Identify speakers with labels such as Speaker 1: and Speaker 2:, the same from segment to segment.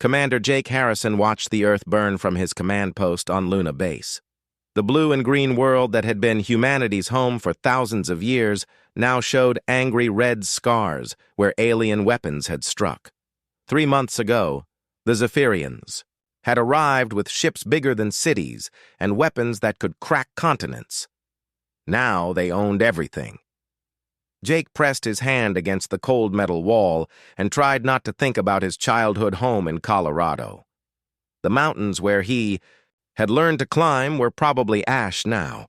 Speaker 1: Commander Jake Harrison watched the Earth burn from his command post on Luna Base. The blue and green world that had been humanity's home for thousands of years now showed angry red scars where alien weapons had struck. 3 months ago, the Zephyrians had arrived with ships bigger than cities and weapons that could crack continents. Now they owned everything. Jake pressed his hand against the cold metal wall and tried not to think about his childhood home in Colorado. The mountains where he had learned to climb were probably ash now.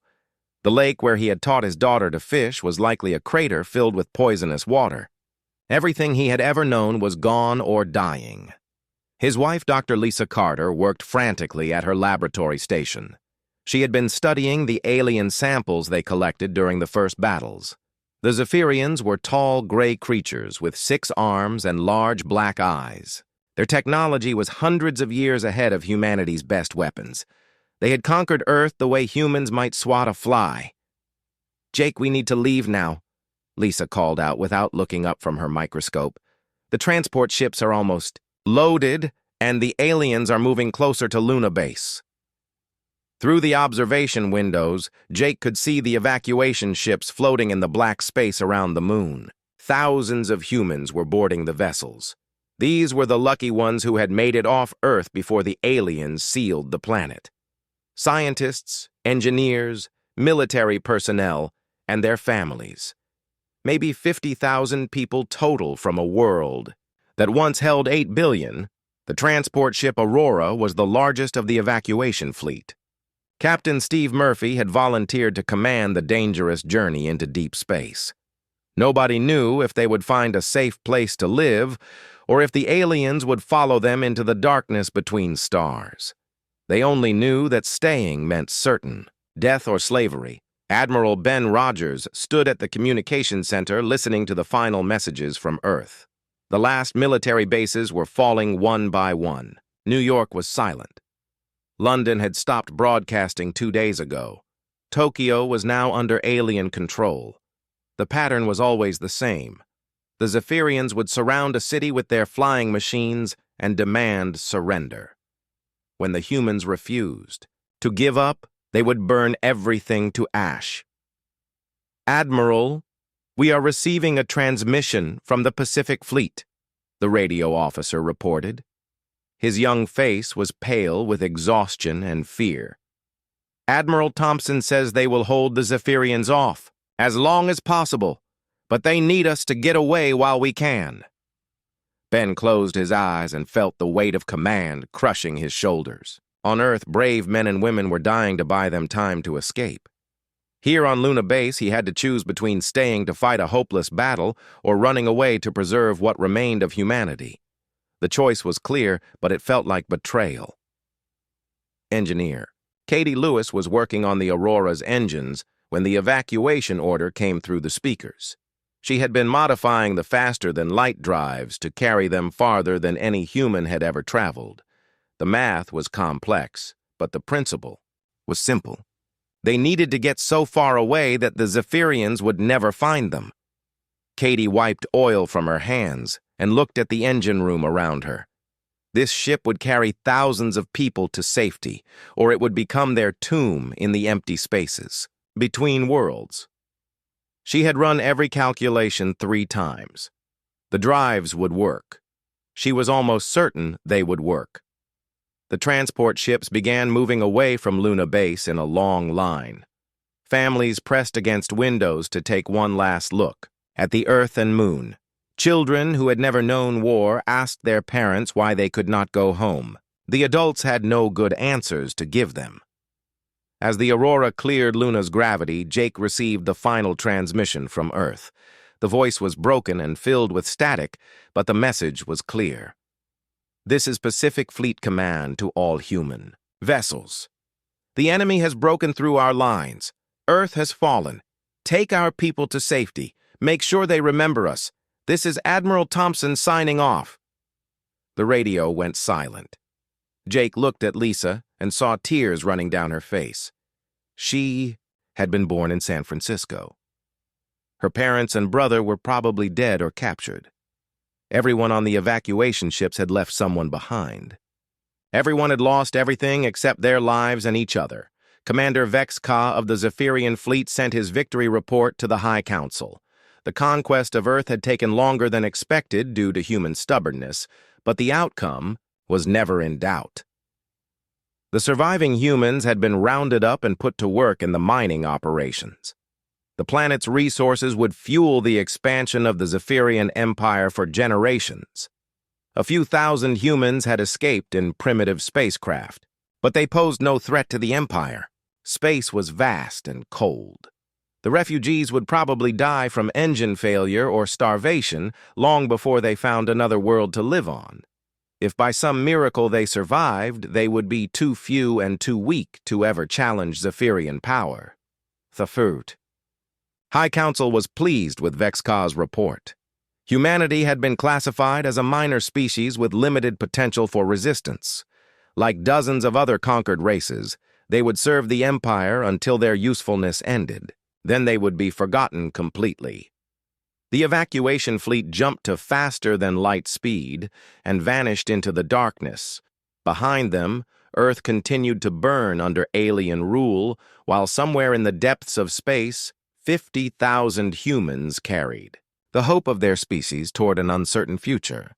Speaker 1: The lake where he had taught his daughter to fish was likely a crater filled with poisonous water. Everything he had ever known was gone or dying. His wife, Dr. Lisa Carter, worked frantically at her laboratory station. She had been studying the alien samples they collected during the first battles. The Zephyrians were tall, gray creatures with 6 arms and large black eyes. Their technology was hundreds of years ahead of humanity's best weapons. They had conquered Earth the way humans might swat a fly. "Jake, we need to leave now," Lisa called out without looking up from her microscope. "The transport ships are almost loaded, and the aliens are moving closer to Luna Base." Through the observation windows, Jake could see the evacuation ships floating in the black space around the moon. Thousands of humans were boarding the vessels. These were the lucky ones who had made it off Earth before the aliens sealed the planet. Scientists, engineers, military personnel, and their families. Maybe 50,000 people total from a world that once held 8 billion. The transport ship Aurora was the largest of the evacuation fleet. Captain Steve Murphy had volunteered to command the dangerous journey into deep space. Nobody knew if they would find a safe place to live or if the aliens would follow them into the darkness between stars. They only knew that staying meant certain death or slavery. Admiral Ben Rogers stood at the communication center listening to the final messages from Earth. The last military bases were falling one by one. New York was silent. London had stopped broadcasting 2 days ago. Tokyo was now under alien control. The pattern was always the same. The Zephyrians would surround a city with their flying machines and demand surrender. When the humans refused to give up, they would burn everything to ash. "Admiral, we are receiving a transmission from the Pacific Fleet," the radio officer reported. His young face was pale with exhaustion and fear. "Admiral Thompson says they will hold the Zephyrians off as long as possible, but they need us to get away while we can." Ben closed his eyes and felt the weight of command crushing his shoulders. On Earth, brave men and women were dying to buy them time to escape. Here on Luna Base, he had to choose between staying to fight a hopeless battle or running away to preserve what remained of humanity. The choice was clear, but it felt like betrayal. Engineer Katie Lewis was working on the Aurora's engines when the evacuation order came through the speakers. She had been modifying the faster-than-light drives to carry them farther than any human had ever traveled. The math was complex, but the principle was simple. They needed to get so far away that the Zephyrians would never find them. Katie wiped oil from her hands and looked at the engine room around her. This ship would carry thousands of people to safety, or it would become their tomb in the empty spaces between worlds. She had run every calculation 3 times. The drives would work. She was almost certain they would work. The transport ships began moving away from Luna Base in a long line. Families pressed against windows to take one last look at the Earth and Moon. Children who had never known war asked their parents why they could not go home. The adults had no good answers to give them. As the Aurora cleared Luna's gravity, Jake received the final transmission from Earth. The voice was broken and filled with static, but the message was clear. "This is Pacific Fleet Command to all human vessels. The enemy has broken through our lines. Earth has fallen. Take our people to safety. Make sure they remember us. This is Admiral Thompson signing off." The radio went silent. Jake looked at Lisa and saw tears running down her face. She had been born in San Francisco. Her parents and brother were probably dead or captured. Everyone on the evacuation ships had left someone behind. Everyone had lost everything except their lives and each other. Commander Vex Ka of the Zephyrian fleet sent his victory report to the High Council. The conquest of Earth had taken longer than expected due to human stubbornness, but the outcome was never in doubt. The surviving humans had been rounded up and put to work in the mining operations. The planet's resources would fuel the expansion of the Zephyrian Empire for generations. A few thousand humans had escaped in primitive spacecraft, but they posed no threat to the Empire. Space was vast and cold. The refugees would probably die from engine failure or starvation long before they found another world to live on. If by some miracle they survived, they would be too few and too weak to ever challenge Zephyrian power. The fruit. High Council was pleased with Vex Ka's report. Humanity had been classified as a minor species with limited potential for resistance. Like dozens of other conquered races, they would serve the Empire until their usefulness ended. Then they would be forgotten completely. The evacuation fleet jumped to faster-than-light speed and vanished into the darkness. Behind them, Earth continued to burn under alien rule, while somewhere in the depths of space, 50,000 humans carried the hope of their species toward an uncertain future.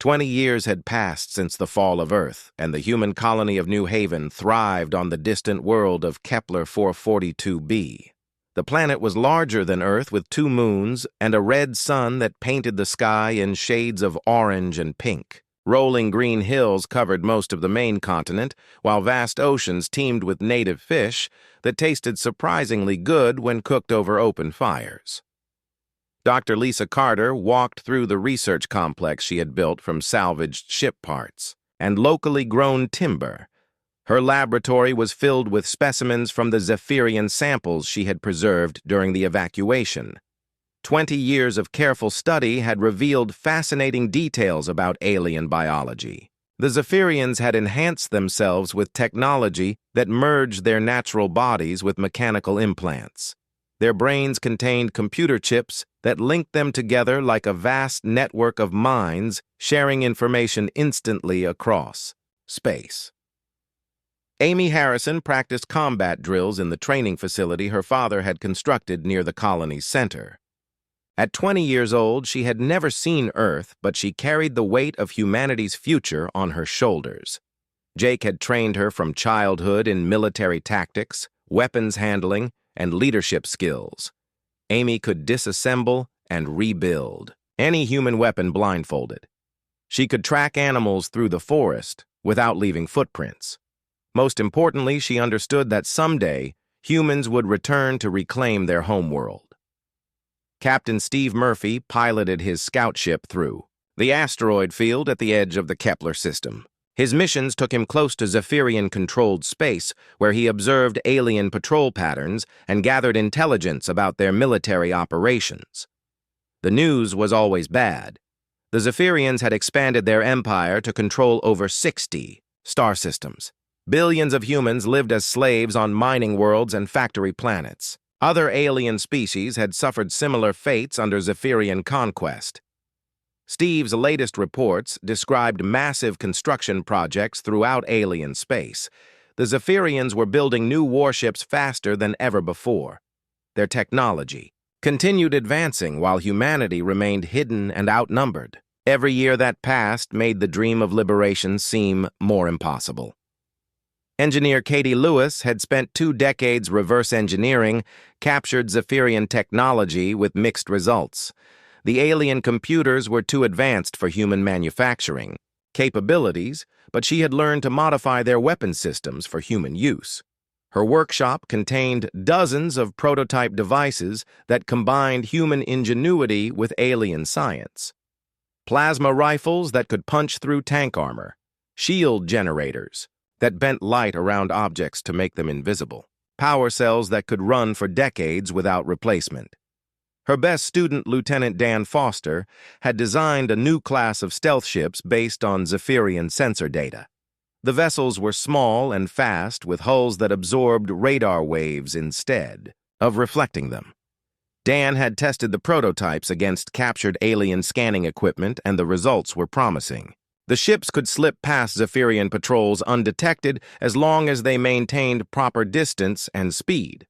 Speaker 1: 20 years had passed since the fall of Earth, and the human colony of New Haven thrived on the distant world of Kepler 442b. The planet was larger than Earth with 2 moons and a red sun that painted the sky in shades of orange and pink. Rolling green hills covered most of the main continent, while vast oceans teemed with native fish that tasted surprisingly good when cooked over open fires. Dr. Lisa Carter walked through the research complex she had built from salvaged ship parts and locally grown timber. Her laboratory was filled with specimens from the Zephyrian samples she had preserved during the evacuation. 20 years of careful study had revealed fascinating details about alien biology. The Zephyrians had enhanced themselves with technology that merged their natural bodies with mechanical implants. Their brains contained computer chips that linked them together like a vast network of minds sharing information instantly across space. Amy Harrison practiced combat drills in the training facility her father had constructed near the colony's center. At 20 years old, she had never seen Earth, but she carried the weight of humanity's future on her shoulders. Jake had trained her from childhood in military tactics, weapons handling, and leadership skills. Amy could disassemble and rebuild any human weapon blindfolded. She could track animals through the forest without leaving footprints. Most importantly, she understood that someday humans would return to reclaim their homeworld. Captain Steve Murphy piloted his scout ship through the asteroid field at the edge of the Kepler system. His missions took him close to Zephyrian-controlled space, where he observed alien patrol patterns and gathered intelligence about their military operations. The news was always bad. The Zephyrians had expanded their empire to control over 60 star systems. Billions of humans lived as slaves on mining worlds and factory planets. Other alien species had suffered similar fates under Zephyrian conquest. Steve's latest reports described massive construction projects throughout alien space. The Zephyrians were building new warships faster than ever before. Their technology continued advancing while humanity remained hidden and outnumbered. Every year that passed made the dream of liberation seem more impossible. Engineer Katie Lewis had spent 2 decades reverse engineering, captured Zephyrian technology with mixed results. The alien computers were too advanced for human manufacturing capabilities, but she had learned to modify their weapon systems for human use. Her workshop contained dozens of prototype devices that combined human ingenuity with alien science. Plasma rifles that could punch through tank armor, shield generators that bent light around objects to make them invisible, power cells that could run for decades without replacement. Her best student, Lieutenant Dan Foster, had designed a new class of stealth ships based on Zephyrian sensor data. The vessels were small and fast, with hulls that absorbed radar waves instead of reflecting them. Dan had tested the prototypes against captured alien scanning equipment, and the results were promising. The ships could slip past Zephyrian patrols undetected as long as they maintained proper distance and speed.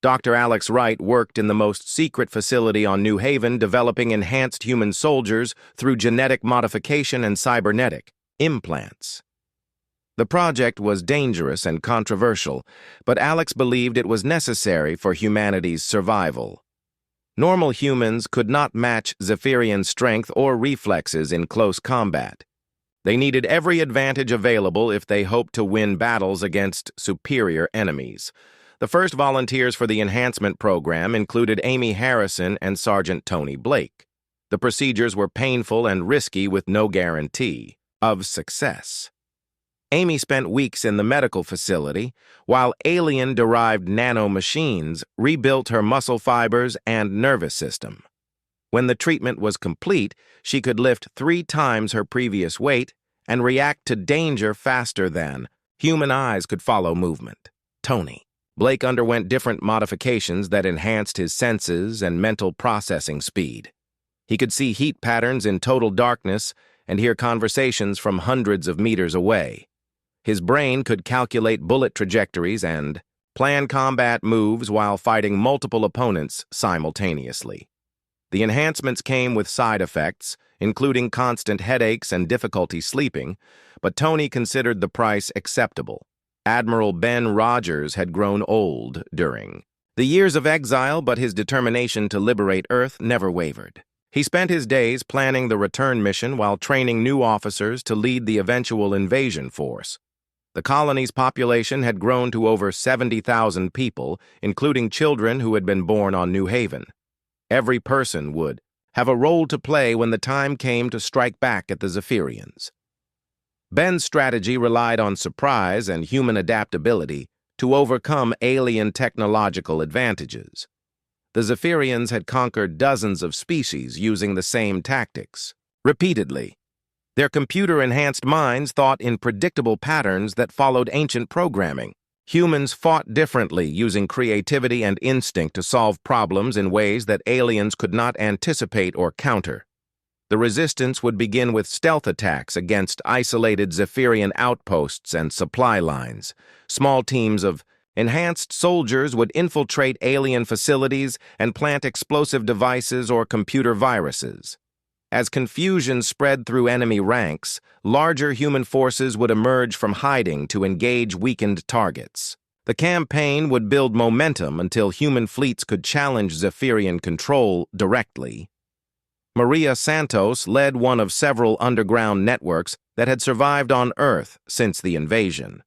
Speaker 1: Dr. Alex Wright worked in the most secret facility on New Haven, developing enhanced human soldiers through genetic modification and cybernetic implants. The project was dangerous and controversial, but Alex believed it was necessary for humanity's survival. Normal humans could not match Zephyrian strength or reflexes in close combat. They needed every advantage available if they hoped to win battles against superior enemies. The first volunteers for the enhancement program included Amy Harrison and Sergeant Tony Blake. The procedures were painful and risky with no guarantee of success. Amy spent weeks in the medical facility, while alien-derived nanomachines rebuilt her muscle fibers and nervous system. When the treatment was complete, she could lift 3 times her previous weight and react to danger faster than human eyes could follow movement. Tony Blake underwent different modifications that enhanced his senses and mental processing speed. He could see heat patterns in total darkness and hear conversations from hundreds of meters away. His brain could calculate bullet trajectories and plan combat moves while fighting multiple opponents simultaneously. The enhancements came with side effects, including constant headaches and difficulty sleeping, but Tony considered the price acceptable. Admiral Ben Rogers had grown old during the years of exile, but his determination to liberate Earth never wavered. He spent his days planning the return mission while training new officers to lead the eventual invasion force. The colony's population had grown to over 70,000 people, including children who had been born on New Haven. Every person would have a role to play when the time came to strike back at the Zephyrians. Ben's strategy relied on surprise and human adaptability to overcome alien technological advantages. The Zephyrians had conquered dozens of species using the same tactics, repeatedly. Their computer-enhanced minds thought in predictable patterns that followed ancient programming. Humans fought differently, using creativity and instinct to solve problems in ways that aliens could not anticipate or counter. The resistance would begin with stealth attacks against isolated Zephyrian outposts and supply lines. Small teams of enhanced soldiers would infiltrate alien facilities and plant explosive devices or computer viruses. As confusion spread through enemy ranks, larger human forces would emerge from hiding to engage weakened targets. The campaign would build momentum until human fleets could challenge Zephyrian control directly. Maria Santos led one of several underground networks that had survived on Earth since the invasion.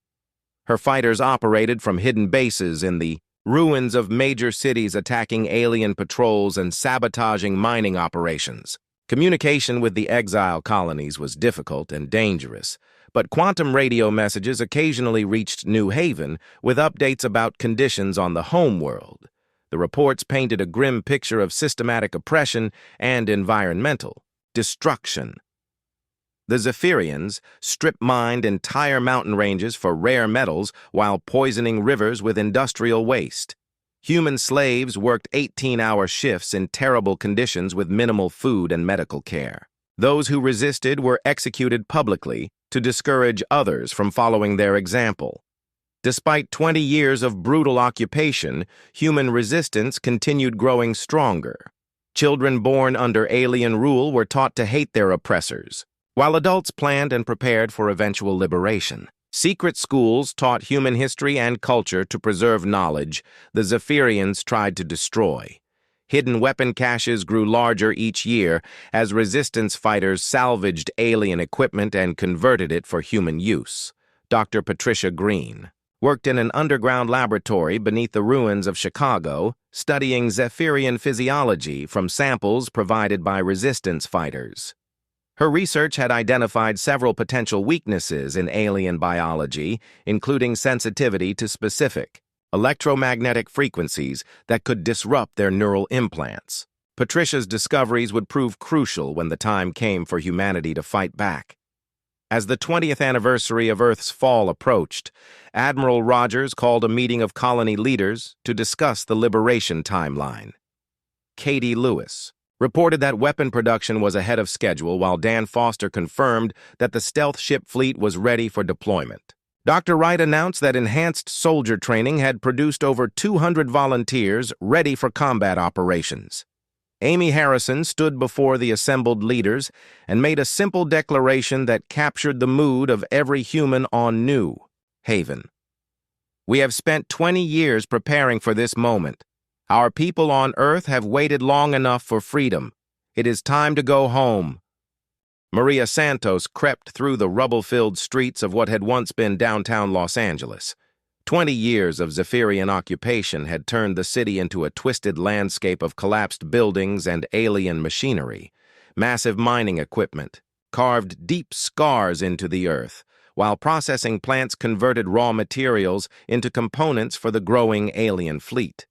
Speaker 1: Her fighters operated from hidden bases in the ruins of major cities, attacking alien patrols and sabotaging mining operations. Communication with the exile colonies was difficult and dangerous, but quantum radio messages occasionally reached New Haven with updates about conditions on the home world. The reports painted a grim picture of systematic oppression and environmental destruction. The Zephyrians strip-mined entire mountain ranges for rare metals while poisoning rivers with industrial waste. Human slaves worked 18-hour shifts in terrible conditions with minimal food and medical care. Those who resisted were executed publicly to discourage others from following their example. Despite 20 years of brutal occupation, human resistance continued growing stronger. Children born under alien rule were taught to hate their oppressors, while adults planned and prepared for eventual liberation. Secret schools taught human history and culture to preserve knowledge the Zephyrians tried to destroy. Hidden weapon caches grew larger each year as resistance fighters salvaged alien equipment and converted it for human use. Dr. Patricia Green worked in an underground laboratory beneath the ruins of Chicago, studying Zephyrian physiology from samples provided by resistance fighters. Her research had identified several potential weaknesses in alien biology, including sensitivity to specific electromagnetic frequencies that could disrupt their neural implants. Patricia's discoveries would prove crucial when the time came for humanity to fight back. As the 20th anniversary of Earth's fall approached, Admiral Rogers called a meeting of colony leaders to discuss the liberation timeline. Katie Lewis, reported that weapon production was ahead of schedule, while Dan Foster confirmed that the stealth ship fleet was ready for deployment. Dr. Wright announced that enhanced soldier training had produced over 200 volunteers ready for combat operations. Amy Harrison stood before the assembled leaders and made a simple declaration that captured the mood of every human on New Haven. "We have spent 20 years preparing for this moment. Our people on Earth have waited long enough for freedom. It is time to go home." Maria Santos crept through the rubble-filled streets of what had once been downtown Los Angeles. 20 years of Zephyrian occupation had turned the city into a twisted landscape of collapsed buildings and alien machinery. Massive mining equipment carved deep scars into the earth, while processing plants converted raw materials into components for the growing alien fleet.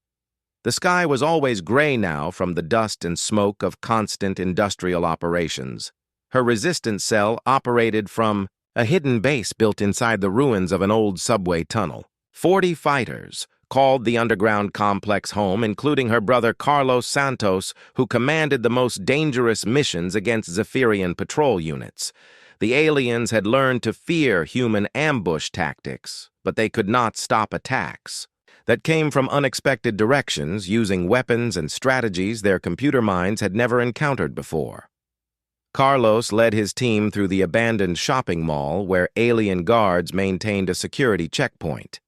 Speaker 1: The sky was always gray now from the dust and smoke of constant industrial operations. Her resistance cell operated from a hidden base built inside the ruins of an old subway tunnel. 40 fighters called the underground complex home, including her brother Carlos Santos, who commanded the most dangerous missions against Zephyrian patrol units. The aliens had learned to fear human ambush tactics, but they could not stop attacks that came from unexpected directions, using weapons and strategies their computer minds had never encountered before. Carlos led his team through the abandoned shopping mall where alien guards maintained a security checkpoint.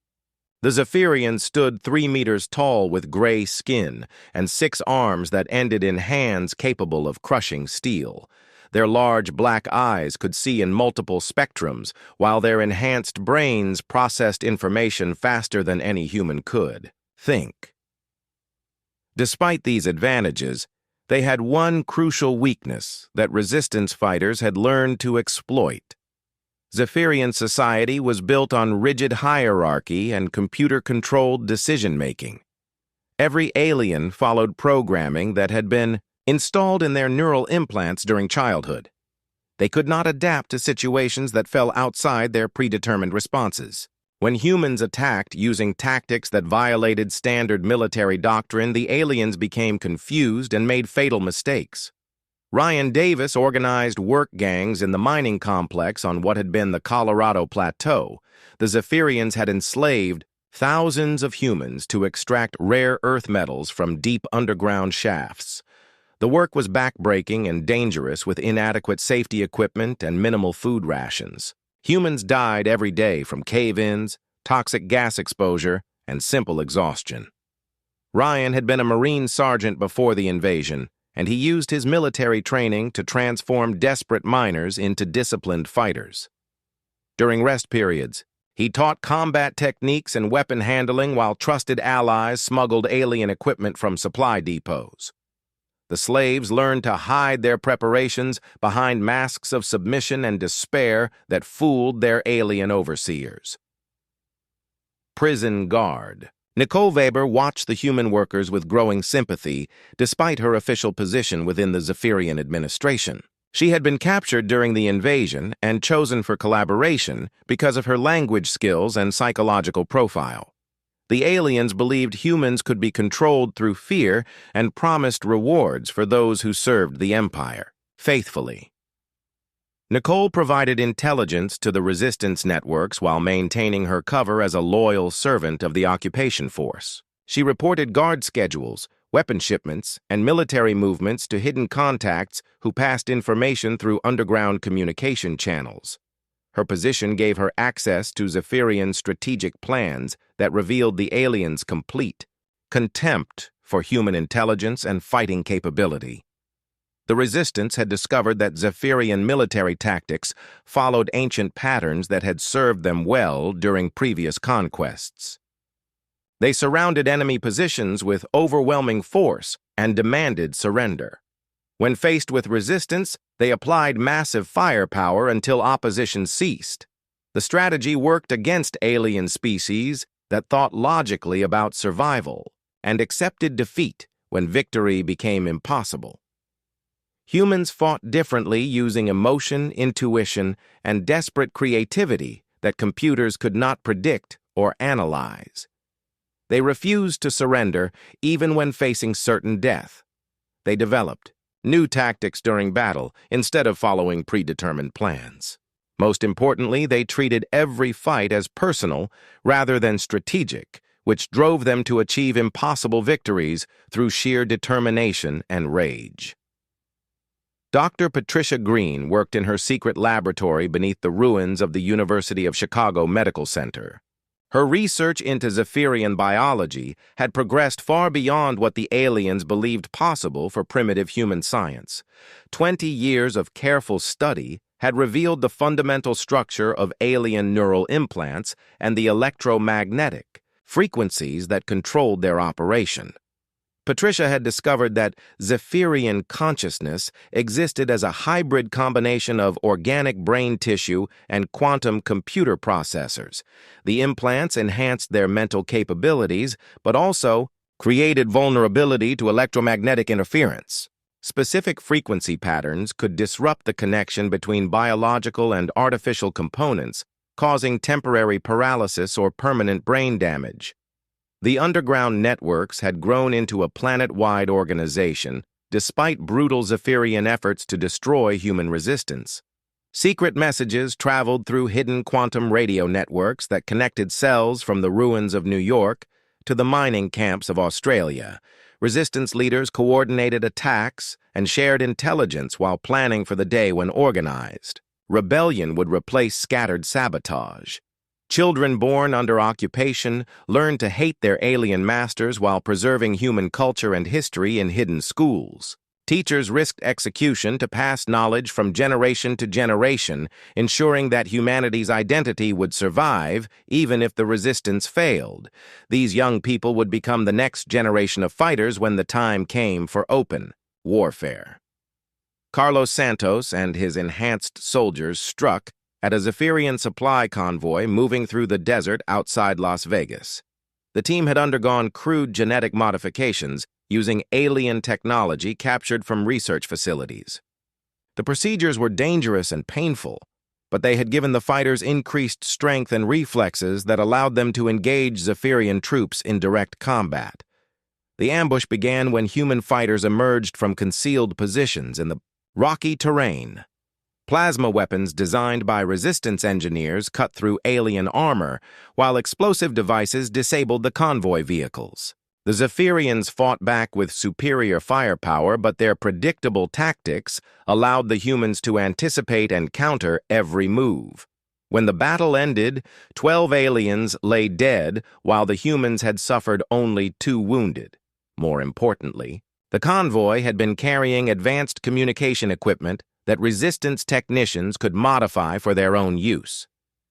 Speaker 1: The Zephyrians stood 3 meters tall with gray skin and 6 arms that ended in hands capable of crushing steel. Their large black eyes could see in multiple spectrums, while their enhanced brains processed information faster than any human could think. Despite these advantages, they had one crucial weakness that resistance fighters had learned to exploit. Zephyrian society was built on rigid hierarchy and computer-controlled decision-making. Every alien followed programming that had been installed in their neural implants during childhood. They could not adapt to situations that fell outside their predetermined responses. When humans attacked using tactics that violated standard military doctrine, the aliens became confused and made fatal mistakes. Ryan Davis organized work gangs in the mining complex on what had been the Colorado Plateau. The Zephyrians had enslaved thousands of humans to extract rare earth metals from deep underground shafts. The work was backbreaking and dangerous, with inadequate safety equipment and minimal food rations. Humans died every day from cave-ins, toxic gas exposure, and simple exhaustion. Ryan had been a Marine sergeant before the invasion, and he used his military training to transform desperate miners into disciplined fighters. During rest periods, he taught combat techniques and weapon handling while trusted allies smuggled alien equipment from supply depots. The slaves learned to hide their preparations behind masks of submission and despair that fooled their alien overseers. Prison guard. Nicole Weber watched the human workers with growing sympathy, despite her official position within the Zephyrian administration. She had been captured during the invasion and chosen for collaboration because of her language skills and psychological profile. The aliens believed humans could be controlled through fear and promised rewards for those who served the Empire faithfully. Nicole provided intelligence to the resistance networks while maintaining her cover as a loyal servant of the occupation force. She reported guard schedules, weapon shipments, and military movements to hidden contacts who passed information through underground communication channels. Her position gave her access to Zephyrian strategic plans that revealed the aliens' complete contempt for human intelligence and fighting capability. The Resistance had discovered that Zephyrian military tactics followed ancient patterns that had served them well during previous conquests. They surrounded enemy positions with overwhelming force and demanded surrender. When faced with resistance, they applied massive firepower until opposition ceased. The strategy worked against alien species that thought logically about survival and accepted defeat when victory became impossible. Humans fought differently, using emotion, intuition, and desperate creativity that computers could not predict or analyze. They refused to surrender even when facing certain death. They developed new tactics during battle instead of following predetermined plans. Most importantly, they treated every fight as personal rather than strategic, which drove them to achieve impossible victories through sheer determination and rage. Dr. Patricia Green worked in her secret laboratory beneath the ruins of the University of Chicago Medical Center. Her research into Zephyrian biology had progressed far beyond what the aliens believed possible for primitive human science. 20 years of careful study had revealed the fundamental structure of alien neural implants and the electromagnetic frequencies that controlled their operation. Patricia had discovered that Zephyrian consciousness existed as a hybrid combination of organic brain tissue and quantum computer processors. The implants enhanced their mental capabilities, but also created vulnerability to electromagnetic interference. Specific frequency patterns could disrupt the connection between biological and artificial components, causing temporary paralysis or permanent brain damage. The underground networks had grown into a planet-wide organization, despite brutal Zephyrian efforts to destroy human resistance. Secret messages traveled through hidden quantum radio networks that connected cells from the ruins of New York to the mining camps of Australia. Resistance leaders coordinated attacks and shared intelligence while planning for the day when organized rebellion would replace scattered sabotage. Children born under occupation learned to hate their alien masters while preserving human culture and history in hidden schools. Teachers risked execution to pass knowledge from generation to generation, ensuring that humanity's identity would survive even if the resistance failed. These young people would become the next generation of fighters when the time came for open warfare. Carlos Santos and his enhanced soldiers struck at a Zephyrian supply convoy moving through the desert outside Las Vegas. The team had undergone crude genetic modifications using alien technology captured from research facilities. The procedures were dangerous and painful, but they had given the fighters increased strength and reflexes that allowed them to engage Zephyrian troops in direct combat. The ambush began when human fighters emerged from concealed positions in the rocky terrain. Plasma weapons designed by resistance engineers cut through alien armor, while explosive devices disabled the convoy vehicles. The Zephyrians fought back with superior firepower, but their predictable tactics allowed the humans to anticipate and counter every move. When the battle ended, 12 aliens lay dead, while the humans had suffered only 2 wounded. More importantly, the convoy had been carrying advanced communication equipment that resistance technicians could modify for their own use.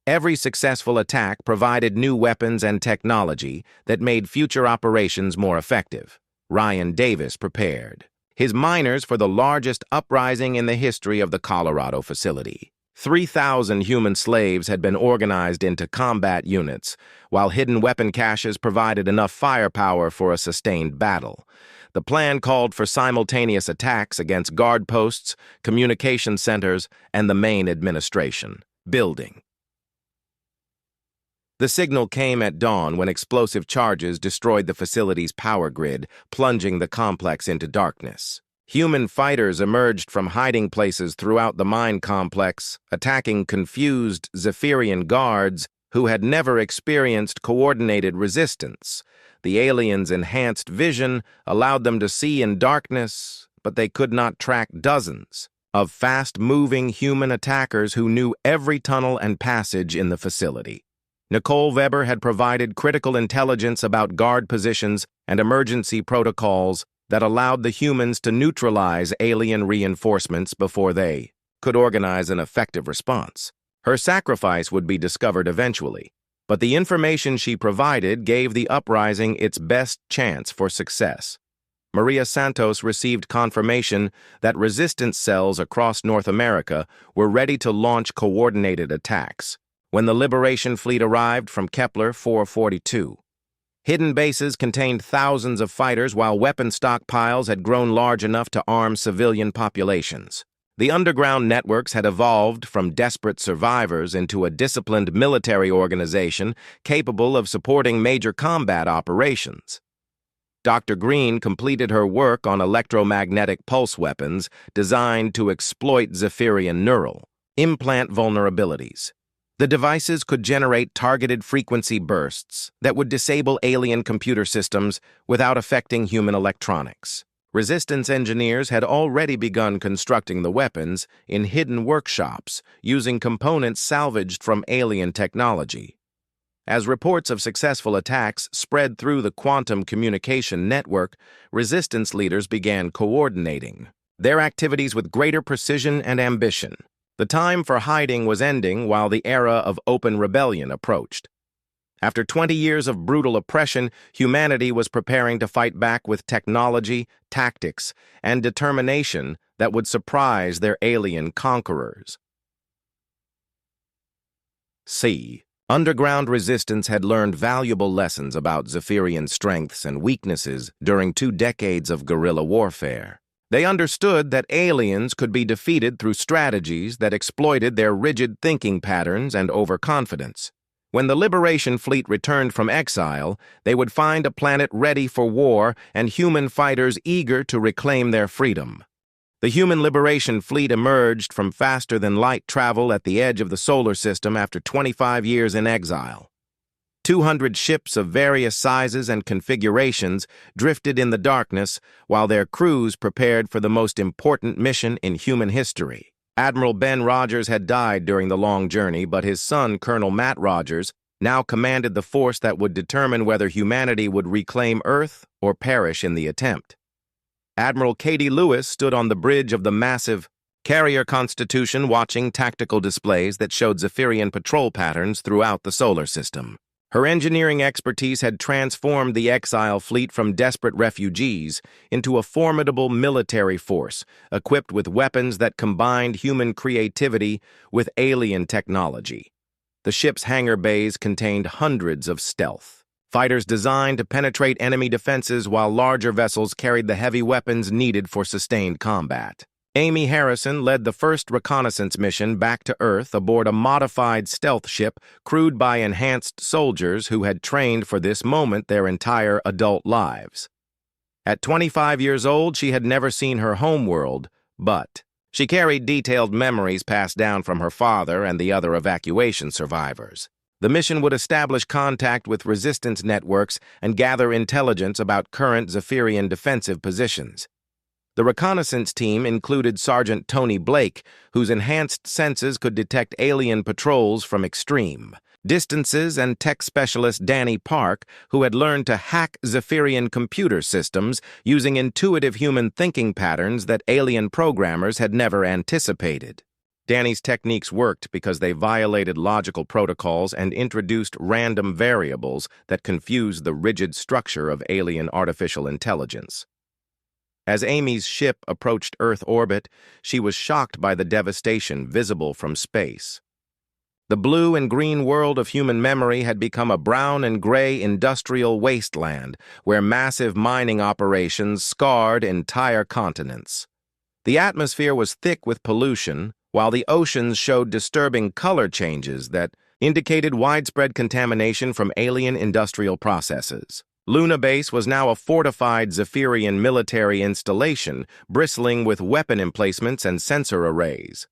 Speaker 1: Every successful attack provided new weapons and technology that made future operations more effective. Ryan Davis prepared his miners for the largest uprising in the history of the Colorado facility. 3,000 human slaves had been organized into combat units, while hidden weapon caches provided enough firepower for a sustained battle. The plan called for simultaneous attacks against guard posts, communication centers, and the main administration building. The signal came at dawn when explosive charges destroyed the facility's power grid, plunging the complex into darkness. Human fighters emerged from hiding places throughout the mine complex, attacking confused Zephyrian guards who had never experienced coordinated resistance. The aliens' enhanced vision allowed them to see in darkness, but they could not track dozens of fast-moving human attackers who knew every tunnel and passage in the facility. Nicole Weber had provided critical intelligence about guard positions and emergency protocols that allowed the humans to neutralize alien reinforcements before they could organize an effective response. Her sacrifice would be discovered eventually, but the information she provided gave the uprising its best chance for success. Maria Santos received confirmation that resistance cells across North America were ready to launch coordinated attacks when the Liberation Fleet arrived from Kepler 442. Hidden bases contained thousands of fighters, while weapon stockpiles had grown large enough to arm civilian populations. The underground networks had evolved from desperate survivors into a disciplined military organization capable of supporting major combat operations. Dr. Green completed her work on electromagnetic pulse weapons designed to exploit Zephyrian neural implant vulnerabilities. The devices could generate targeted frequency bursts that would disable alien computer systems without affecting human electronics. Resistance engineers had already begun constructing the weapons in hidden workshops using components salvaged from alien technology. As reports of successful attacks spread through the quantum communication network, resistance leaders began coordinating their activities with greater precision and ambition. The time for hiding was ending while the era of open rebellion approached. After 20 years of brutal oppression, humanity was preparing to fight back with technology, tactics, and determination that would surprise their alien conquerors. Underground resistance had learned valuable lessons about Zephyrian strengths and weaknesses during 2 decades of guerrilla warfare. They understood that aliens could be defeated through strategies that exploited their rigid thinking patterns and overconfidence. When the Liberation Fleet returned from exile, they would find a planet ready for war and human fighters eager to reclaim their freedom. The human Liberation Fleet emerged from faster-than-light travel at the edge of the solar system after 25 years in exile. 200 ships of various sizes and configurations drifted in the darkness while their crews prepared for the most important mission in human history. Admiral Ben Rogers had died during the long journey, but his son, Colonel Matt Rogers, now commanded the force that would determine whether humanity would reclaim Earth or perish in the attempt. Admiral Katie Lewis stood on the bridge of the massive Carrier Constitution watching tactical displays that showed Zephyrian patrol patterns throughout the solar system. Her engineering expertise had transformed the exile fleet from desperate refugees into a formidable military force, equipped with weapons that combined human creativity with alien technology. The ship's hangar bays contained hundreds of stealth fighters designed to penetrate enemy defenses, while larger vessels carried the heavy weapons needed for sustained combat. Amy Harrison led the first reconnaissance mission back to Earth aboard a modified stealth ship crewed by enhanced soldiers who had trained for this moment their entire adult lives. At 25 years old, she had never seen her homeworld, but she carried detailed memories passed down from her father and the other evacuation survivors. The mission would establish contact with resistance networks and gather intelligence about current Zephyrian defensive positions. The reconnaissance team included Sergeant Tony Blake, whose enhanced senses could detect alien patrols from extreme distances, and tech specialist Danny Park, who had learned to hack Zephyrian computer systems using intuitive human thinking patterns that alien programmers had never anticipated. Danny's techniques worked because they violated logical protocols and introduced random variables that confused the rigid structure of alien artificial intelligence. As Amy's ship approached Earth orbit, she was shocked by the devastation visible from space. The blue and green world of human memory had become a brown and gray industrial wasteland where massive mining operations scarred entire continents. The atmosphere was thick with pollution, while the oceans showed disturbing color changes that indicated widespread contamination from alien industrial processes. Luna Base was now a fortified Zephyrian military installation, bristling with weapon emplacements and sensor arrays.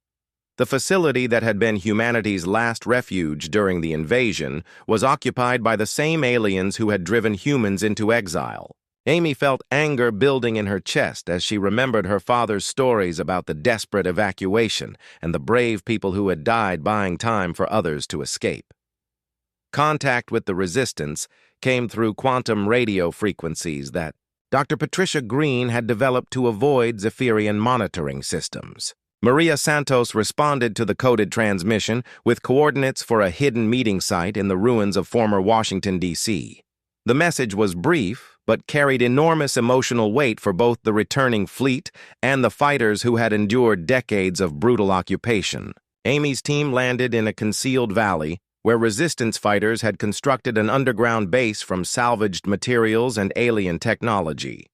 Speaker 1: The facility that had been humanity's last refuge during the invasion was occupied by the same aliens who had driven humans into exile. Amy felt anger building in her chest as she remembered her father's stories about the desperate evacuation and the brave people who had died buying time for others to escape. Contact with the resistance came through quantum radio frequencies that Dr. Patricia Green had developed to avoid Zephyrian monitoring systems. Maria Santos responded to the coded transmission with coordinates for a hidden meeting site in the ruins of former Washington, D.C. The message was brief, but carried enormous emotional weight for both the returning fleet and the fighters who had endured decades of brutal occupation. Amy's team landed in a concealed valley where resistance fighters had constructed an underground base from salvaged materials and alien technology.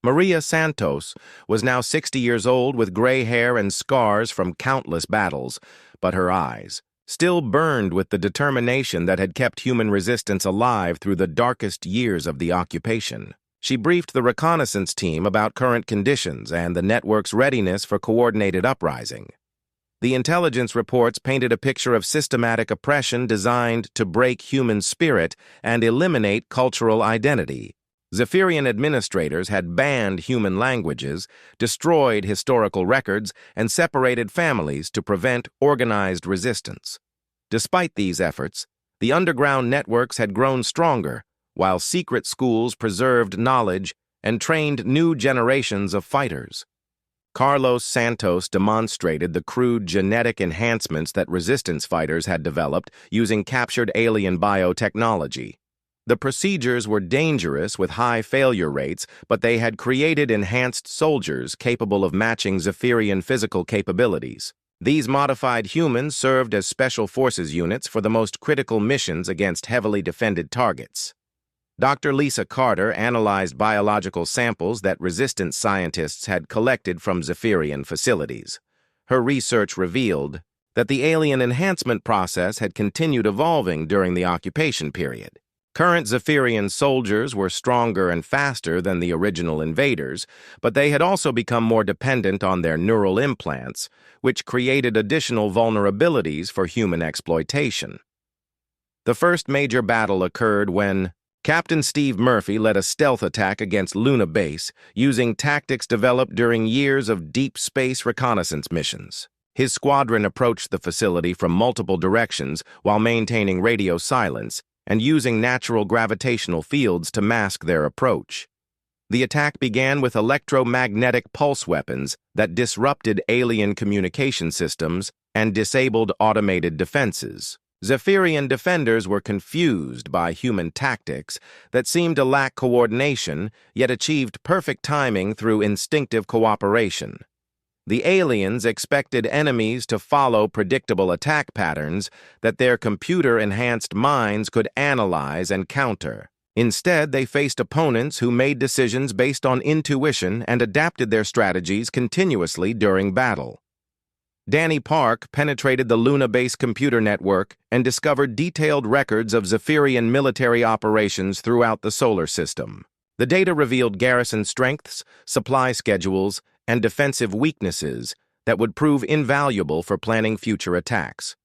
Speaker 1: Maria Santos was now 60 years old with gray hair and scars from countless battles, but her eyes still burned with the determination that had kept human resistance alive through the darkest years of the occupation. She briefed the reconnaissance team about current conditions and the network's readiness for coordinated uprising. The intelligence reports painted a picture of systematic oppression designed to break human spirit and eliminate cultural identity. Zephyrian administrators had banned human languages, destroyed historical records, and separated families to prevent organized resistance. Despite these efforts, the underground networks had grown stronger, while secret schools preserved knowledge and trained new generations of fighters. Carlos Santos demonstrated the crude genetic enhancements that resistance fighters had developed using captured alien biotechnology. The procedures were dangerous with high failure rates, but they had created enhanced soldiers capable of matching Zephyrian physical capabilities. These modified humans served as special forces units for the most critical missions against heavily defended targets. Dr. Lisa Carter analyzed biological samples that resistance scientists had collected from Zephyrian facilities. Her research revealed that the alien enhancement process had continued evolving during the occupation period. Current Zephyrian soldiers were stronger and faster than the original invaders, but they had also become more dependent on their neural implants, which created additional vulnerabilities for human exploitation. The first major battle occurred when Captain Steve Murphy led a stealth attack against Luna Base using tactics developed during years of deep space reconnaissance missions. His squadron approached the facility from multiple directions while maintaining radio silence and using natural gravitational fields to mask their approach. The attack began with electromagnetic pulse weapons that disrupted alien communication systems and disabled automated defenses. Zephyrian defenders were confused by human tactics that seemed to lack coordination, yet achieved perfect timing through instinctive cooperation. The aliens expected enemies to follow predictable attack patterns that their computer-enhanced minds could analyze and counter. Instead, they faced opponents who made decisions based on intuition and adapted their strategies continuously during battle. Danny Park penetrated the Luna Base computer network and discovered detailed records of Zephyrian military operations throughout the solar system. The data revealed garrison strengths, supply schedules, and defensive weaknesses that would prove invaluable for planning future attacks.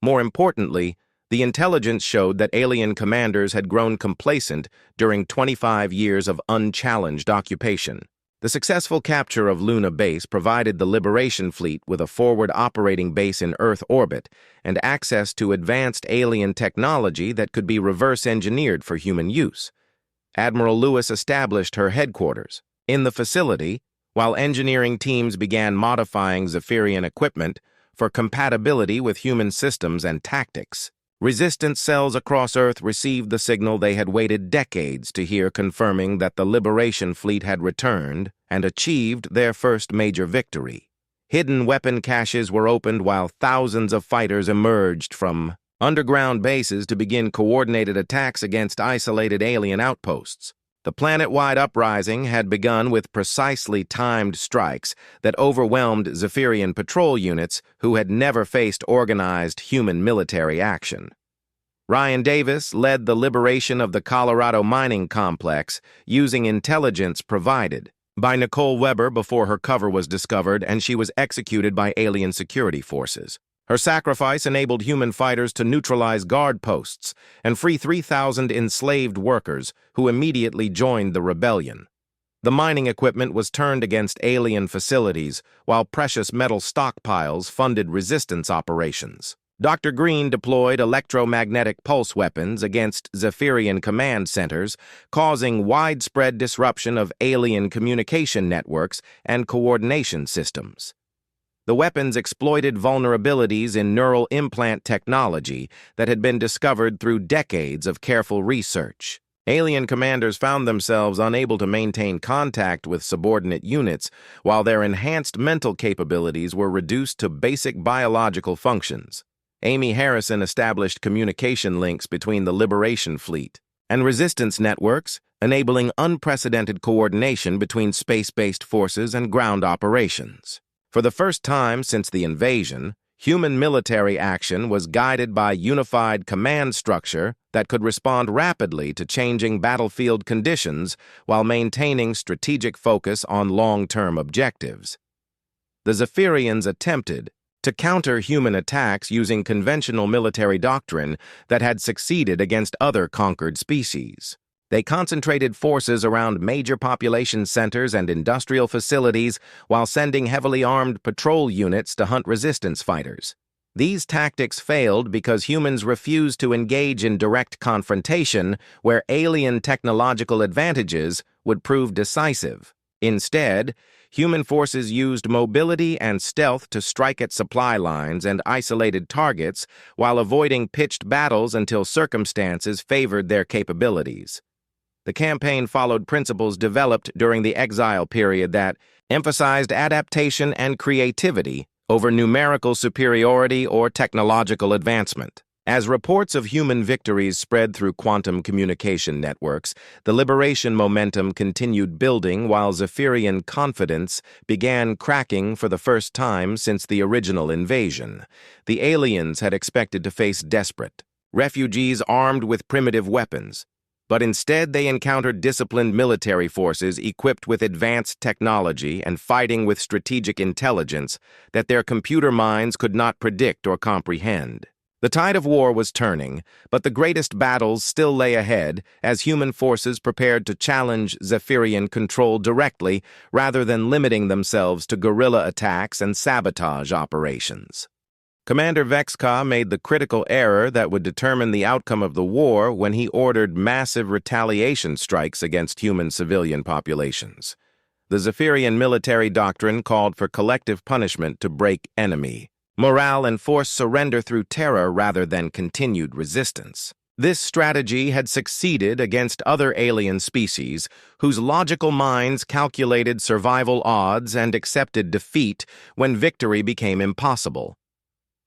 Speaker 1: More importantly, the intelligence showed that alien commanders had grown complacent during 25 years of unchallenged occupation. The successful capture of Luna Base provided the Liberation Fleet with a forward operating base in Earth orbit and access to advanced alien technology that could be reverse-engineered for human use. Admiral Lewis established her headquarters in the facility, while engineering teams began modifying Zephyrian equipment for compatibility with human systems and tactics. Resistance cells across Earth received the signal they had waited decades to hear, confirming that the Liberation Fleet had returned and achieved their first major victory. Hidden weapon caches were opened while thousands of fighters emerged from underground bases to begin coordinated attacks against isolated alien outposts. The planet-wide uprising had begun with precisely timed strikes that overwhelmed Zephyrian patrol units who had never faced organized human military action. Ryan Davis led the liberation of the Colorado mining complex using intelligence provided by Nicole Weber before her cover was discovered and she was executed by alien security forces. Her sacrifice enabled human fighters to neutralize guard posts and free 3,000 enslaved workers who immediately joined the rebellion. The mining equipment was turned against alien facilities, while precious metal stockpiles funded resistance operations. Dr. Green deployed electromagnetic pulse weapons against Zephyrian command centers, causing widespread disruption of alien communication networks and coordination systems. The weapons exploited vulnerabilities in neural implant technology that had been discovered through decades of careful research. Alien commanders found themselves unable to maintain contact with subordinate units, while their enhanced mental capabilities were reduced to basic biological functions. Amy Harrison established communication links between the Liberation Fleet and resistance networks, enabling unprecedented coordination between space-based forces and ground operations. For the first time since the invasion, Human military action was guided by a unified command structure that could respond rapidly to changing battlefield conditions while maintaining strategic focus on long-term objectives. The Zephyrians attempted to counter human attacks using conventional military doctrine that had succeeded against other conquered species. They concentrated forces around major population centers and industrial facilities while sending heavily armed patrol units to hunt resistance fighters. These tactics failed because humans refused to engage in direct confrontation where alien technological advantages would prove decisive. Instead, human forces used mobility and stealth to strike at supply lines and isolated targets while avoiding pitched battles until circumstances favored their capabilities. The campaign followed principles developed during the exile period that emphasized adaptation and creativity over numerical superiority or technological advancement. As reports of human victories spread through quantum communication networks, the liberation momentum continued building while Zephyrian confidence began cracking for the first time since the original invasion. The aliens had expected to face desperate refugees armed with primitive weapons, but instead they encountered disciplined military forces equipped with advanced technology and fighting with strategic intelligence that their computer minds could not predict or comprehend. The tide of war was turning, but the greatest battles still lay ahead as human forces prepared to challenge Zephyrian control directly rather than limiting themselves to guerrilla attacks and sabotage operations. Commander Vexka made the critical error that would determine the outcome of the war when he ordered massive retaliation strikes against human civilian populations. The Zephyrian military doctrine called for collective punishment to break enemy morale and force surrender through terror rather than continued resistance. This strategy had succeeded against other alien species whose logical minds calculated survival odds and accepted defeat when victory became impossible.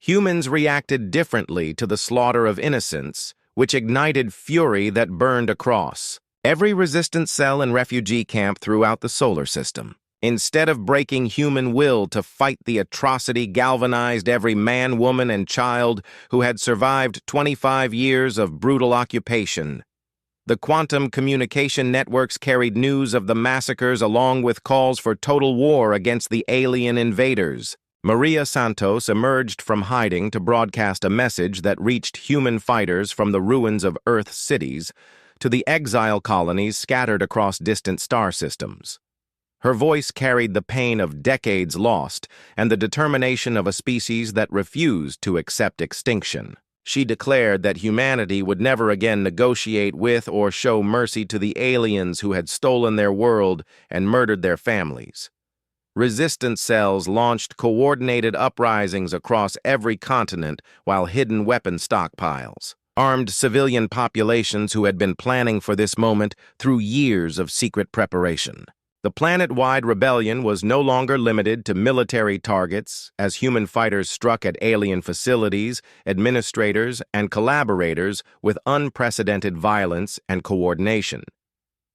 Speaker 1: Humans reacted differently to the slaughter of innocents, which ignited fury that burned across every resistance cell and refugee camp throughout the solar system. Instead of breaking human will to fight the atrocity, galvanized every man, woman, and child who had survived 25 years of brutal occupation. The quantum communication networks carried news of the massacres along with calls for total war against the alien invaders. Maria Santos emerged from hiding to broadcast a message that reached human fighters from the ruins of Earth cities to the exile colonies scattered across distant star systems. Her voice carried the pain of decades lost and the determination of a species that refused to accept extinction. She declared that humanity would never again negotiate with or show mercy to the aliens who had stolen their world and murdered their families. Resistance cells launched coordinated uprisings across every continent while hidden weapon stockpiles armed civilian populations who had been planning for this moment through years of secret preparation. The planet-wide rebellion was no longer limited to military targets as human fighters struck at alien facilities, administrators, and collaborators with unprecedented violence and coordination.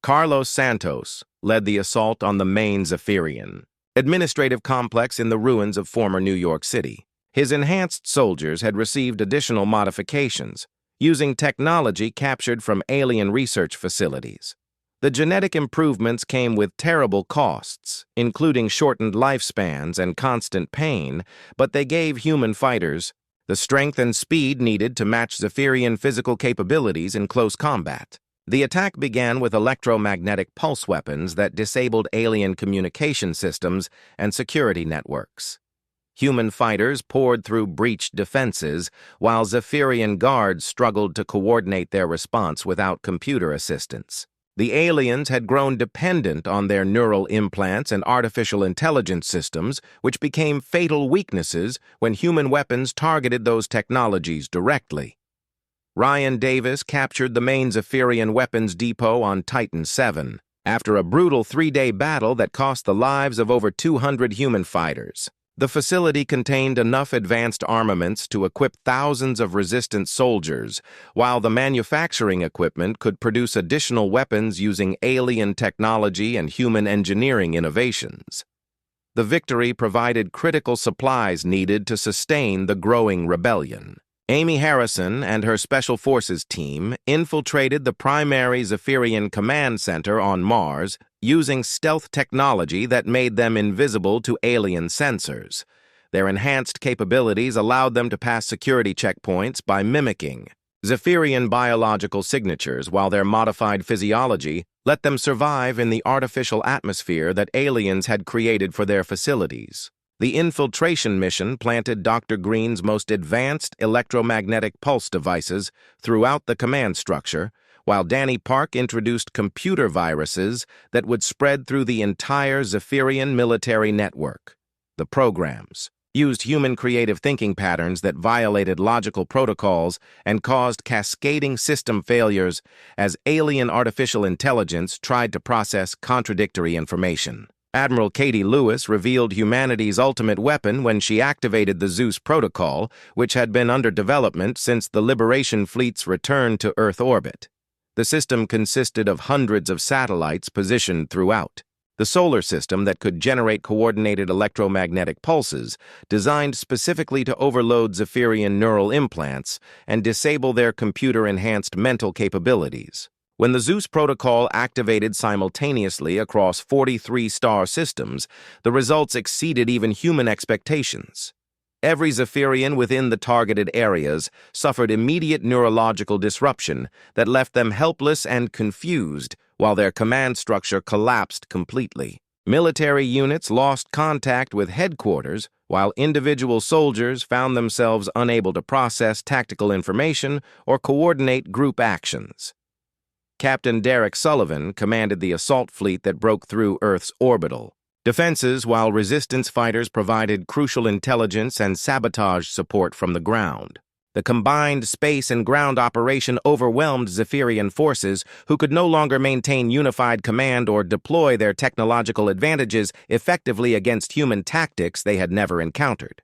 Speaker 1: Carlos Santos led the assault on the main Zephyrian administrative complex in the ruins of former New York City. His enhanced soldiers had received additional modifications, using technology captured from alien research facilities. The genetic improvements came with terrible costs, including shortened lifespans and constant pain, but they gave human fighters the strength and speed needed to match Zephyrian physical capabilities in close combat. The attack began with electromagnetic pulse weapons that disabled alien communication systems and security networks. Human fighters poured through breached defenses, while Zephyrian guards struggled to coordinate their response without computer assistance. The aliens had grown dependent on their neural implants and artificial intelligence systems, which became fatal weaknesses when human weapons targeted those technologies directly. Ryan Davis captured the main Zephyrian weapons depot on Titan 7 after a brutal 3-day battle that cost the lives of over 200 human fighters. The facility contained enough advanced armaments to equip thousands of resistant soldiers, while the manufacturing equipment could produce additional weapons using alien technology and human engineering innovations. The victory provided critical supplies needed to sustain the growing rebellion. Amy Harrison and her Special Forces team infiltrated the primary Zephyrian command center on Mars using stealth technology that made them invisible to alien sensors. Their enhanced capabilities allowed them to pass security checkpoints by mimicking Zephyrian biological signatures, while their modified physiology let them survive in the artificial atmosphere that aliens had created for their facilities. The infiltration mission planted Dr. Green's most advanced electromagnetic pulse devices throughout the command structure, while Danny Park introduced computer viruses that would spread through the entire Zephyrian military network. The programs used human creative thinking patterns that violated logical protocols and caused cascading system failures as alien artificial intelligence tried to process contradictory information. Admiral Katie Lewis revealed humanity's ultimate weapon when she activated the Zeus protocol, which had been under development since the Liberation Fleet's return to Earth orbit. The system consisted of hundreds of satellites positioned throughout the solar system that could generate coordinated electromagnetic pulses designed specifically to overload Zephyrian neural implants and disable their computer-enhanced mental capabilities. When the Zeus protocol activated simultaneously across 43 star systems, the results exceeded even human expectations. Every Zephyrian within the targeted areas suffered immediate neurological disruption that left them helpless and confused, while their command structure collapsed completely. Military units lost contact with headquarters, while individual soldiers found themselves unable to process tactical information or coordinate group actions. Captain Derek Sullivan commanded the assault fleet that broke through Earth's orbital defenses, while resistance fighters provided crucial intelligence and sabotage support from the ground. The combined space and ground operation overwhelmed Zephyrian forces, who could no longer maintain unified command or deploy their technological advantages effectively against human tactics they had never encountered.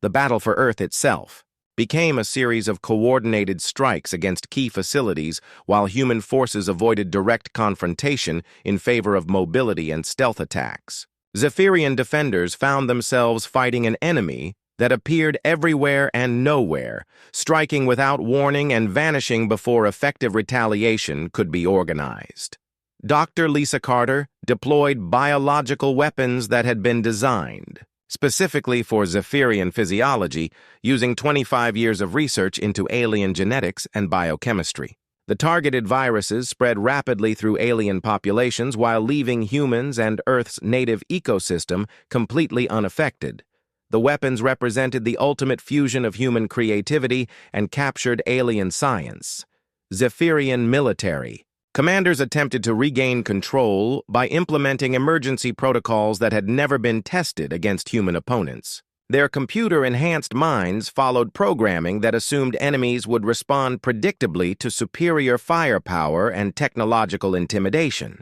Speaker 1: The battle for Earth itself became a series of coordinated strikes against key facilities, while human forces avoided direct confrontation in favor of mobility and stealth attacks. Zephyrian defenders found themselves fighting an enemy that appeared everywhere and nowhere, striking without warning and vanishing before effective retaliation could be organized. Dr. Lisa Carter deployed biological weapons that had been designed specifically for Zephyrian physiology, using 25 years of research into alien genetics and biochemistry. The targeted viruses spread rapidly through alien populations while leaving humans and Earth's native ecosystem completely unaffected. The weapons represented the ultimate fusion of human creativity and captured alien science. Zephyrian military. Commanders attempted to regain control by implementing emergency protocols that had never been tested against human opponents. Their computer-enhanced minds followed programming that assumed enemies would respond predictably to superior firepower and technological intimidation.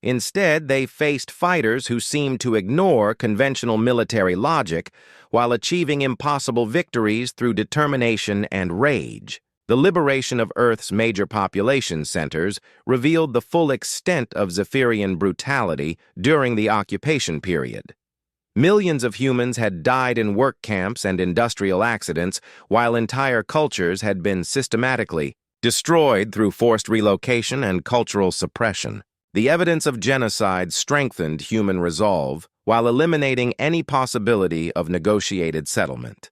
Speaker 1: Instead, they faced fighters who seemed to ignore conventional military logic while achieving impossible victories through determination and rage. The liberation of Earth's major population centers revealed the full extent of Zephyrian brutality during the occupation period. Millions of humans had died in work camps and industrial accidents, while entire cultures had been systematically destroyed through forced relocation and cultural suppression. The evidence of genocide strengthened human resolve while eliminating any possibility of negotiated settlement.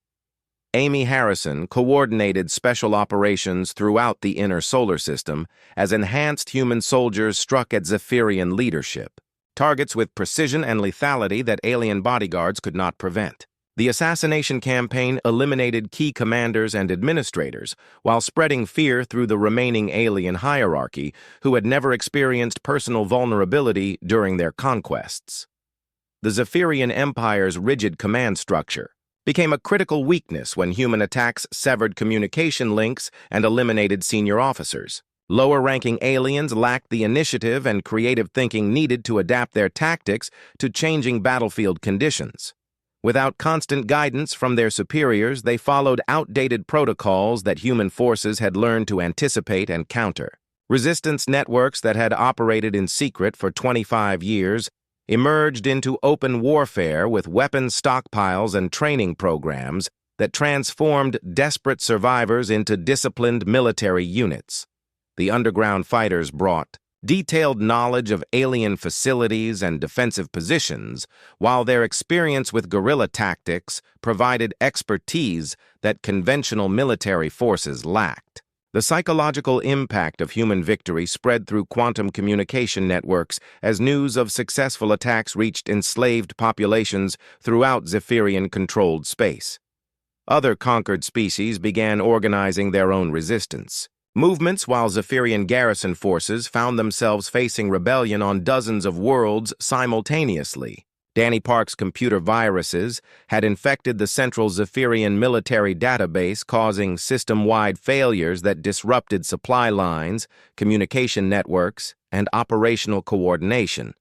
Speaker 1: Amy Harrison coordinated special operations throughout the inner solar system as enhanced human soldiers struck at Zephyrian leadership, targets with precision and lethality that alien bodyguards could not prevent. The assassination campaign eliminated key commanders and administrators while spreading fear through the remaining alien hierarchy who had never experienced personal vulnerability during their conquests. The Zephyrian Empire's rigid command structure became a critical weakness when human attacks severed communication links and eliminated senior officers. Lower-ranking aliens lacked the initiative and creative thinking needed to adapt their tactics to changing battlefield conditions. Without constant guidance from their superiors, they followed outdated protocols that human forces had learned to anticipate and counter. Resistance networks that had operated in secret for 25 years emerged into open warfare with weapons stockpiles and training programs that transformed desperate survivors into disciplined military units. The underground fighters brought detailed knowledge of alien facilities and defensive positions, while their experience with guerrilla tactics provided expertise that conventional military forces lacked. The psychological impact of human victory spread through quantum communication networks as news of successful attacks reached enslaved populations throughout Zephyrian-controlled space. Other conquered species began organizing their own resistance movements, while Zephyrian garrison forces found themselves facing rebellion on dozens of worlds simultaneously. Danny Park's computer viruses had infected the central Zephyrian military database, causing system-wide failures that disrupted supply lines, communication networks, and operational coordination.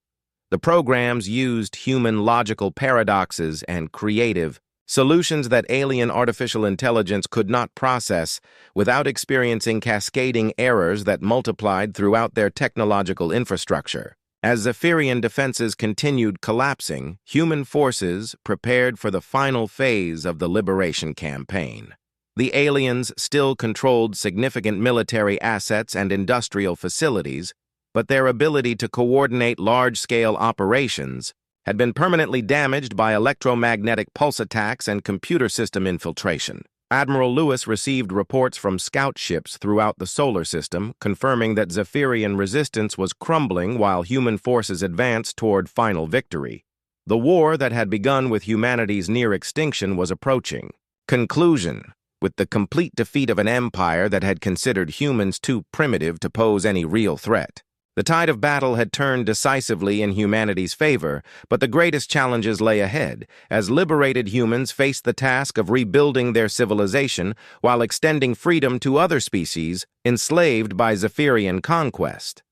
Speaker 1: The programs used human logical paradoxes and creative solutions that alien artificial intelligence could not process without experiencing cascading errors that multiplied throughout their technological infrastructure. As Zephyrian defenses continued collapsing, human forces prepared for the final phase of the liberation campaign. The aliens still controlled significant military assets and industrial facilities, but their ability to coordinate large-scale operations had been permanently damaged by electromagnetic pulse attacks and computer system infiltration. Admiral Lewis received reports from scout ships throughout the solar system, confirming that Zephyrian resistance was crumbling while human forces advanced toward final victory. The war that had begun with humanity's near extinction was approaching conclusion, with the complete defeat of an empire that had considered humans too primitive to pose any real threat. The tide of battle had turned decisively in humanity's favor, but the greatest challenges lay ahead, as liberated humans faced the task of rebuilding their civilization while extending freedom to other species enslaved by Zephyrian conquest.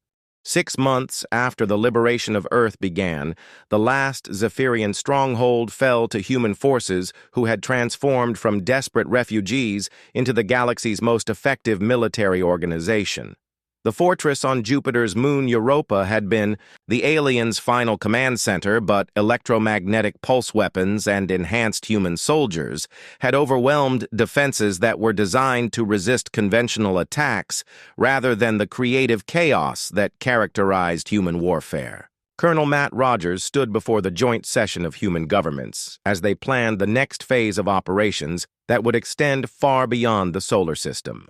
Speaker 1: 6 months after the liberation of Earth began, the last Zephyrian stronghold fell to human forces who had transformed from desperate refugees into the galaxy's most effective military organization. The fortress on Jupiter's moon Europa had been the aliens' final command center, but electromagnetic pulse weapons and enhanced human soldiers had overwhelmed defenses that were designed to resist conventional attacks rather than the creative chaos that characterized human warfare. Colonel Matt Rogers stood before the joint session of human governments as they planned the next phase of operations that would extend far beyond the solar system.